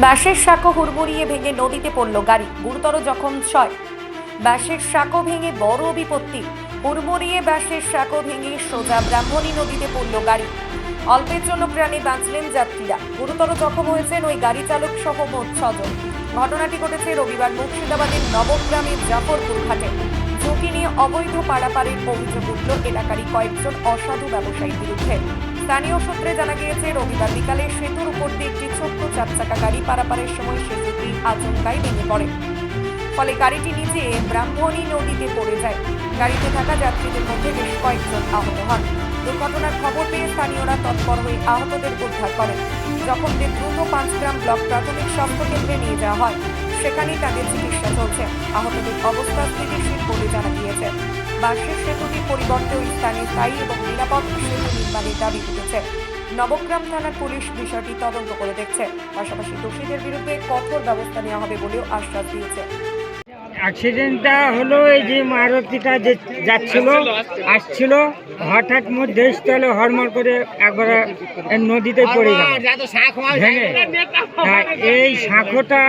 বাঁশের সাঁকো হুড়মুড়িয়ে ভেঙে নদীতে পড়ল গাড়ি, গুরুতর জখম 6। বাঁশের সাঁকো ভেঙে বড় বিপত্তি। হুড়মুড়িয়ে বাঁশের সাঁকো ভেঙে সোজা ব্রাহ্মণী নদীতে পড়ল গাড়ি। অল্পের জন্য প্রাণে বাঁচলেন যাত্রীরা, গুরুতর জখম হয়েছেন ওই গাড়ি চালক সহ মোট 6 জন। ঘটনাটি ঘটেছে রবিবার মুর্শিদাবাদের নবগ্রামের জাফরপুর ঘাটে। ঝুঁকি নিয়ে অবৈধ পারাপারের অভিযোগ উঠল এলাকারই কয়েকজন অসাধু ব্যবসায়ীর বিরুদ্ধে। স্থানীয় সূত্রে জানা গিয়েছে, রবিবার বিকালে সেতুর উপর দিয়ে একটি ছোট্ট চারচাকা গাড়ি পারাপারের সময় সেতুটি আচমকাই ভেঙে পড়ে। ফলে গাড়িটি নিচে ব্রাহ্মণী নদীতে পড়ে যায়। গাড়িতে থাকা যাত্রীদের মধ্যে বেশ কয়েকজন আহত হন। দুর্ঘটনার খবর পেয়ে স্থানীয়রা তৎপর হয়ে আহতদের উদ্ধার করেন। জখমদের দ্রুত 5 গ্রাম ব্লক প্রাথমিক স্বাস্থ্য কেন্দ্রে নিয়ে যাওয়া হয়। সেখানেই তাদের চিকিৎসা চলছে। আহতদের অবস্থা স্থিতিশীল বলে জানা গিয়েছে। বাঁশের সেতুটির পরিবর্তে ওই স্থানে স্থায়ী এবং নিরাপদ সেতু নির্মাণের দাবি উঠেছে। নবগ্রাম থানার পুলিশ বিষয়টি তদন্ত করে দেখছে। পাশাপাশি দোষীদের বিরুদ্ধে কঠোর ব্যবস্থা নেওয়া হবে বলেও আশ্বাস দিয়েছে। অ্যাক্সিডেন্টটা হলো এই যে মারুতিটা যে যাচ্ছিল আসছিল, হঠাৎ মধ্যস্থলে হড়মড় করে একবারে নদীতে পড়ে গেল ভেঙে। এই সাঁকোটা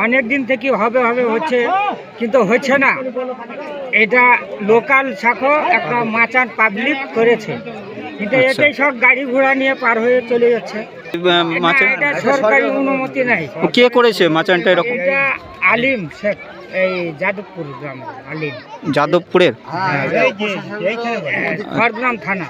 অনেক দিন থেকে হবে হবে হচ্ছে, কিন্তু হচ্ছে না। এটা লোকাল সাঁকো, একটা মাচান পাবলিক করেছে, কিন্তু এটাই সব গাড়ি ঘোড়া নিয়ে পার হয়ে চলে যাচ্ছে। এটা সরকারি অনুমতি নাই। কে করেছে মাচানটা এরকম? এটা আলিম শেখ, এই যাদবপুর গ্রাম আলিম, যাদবপুরের খড়গ্রাম থানা।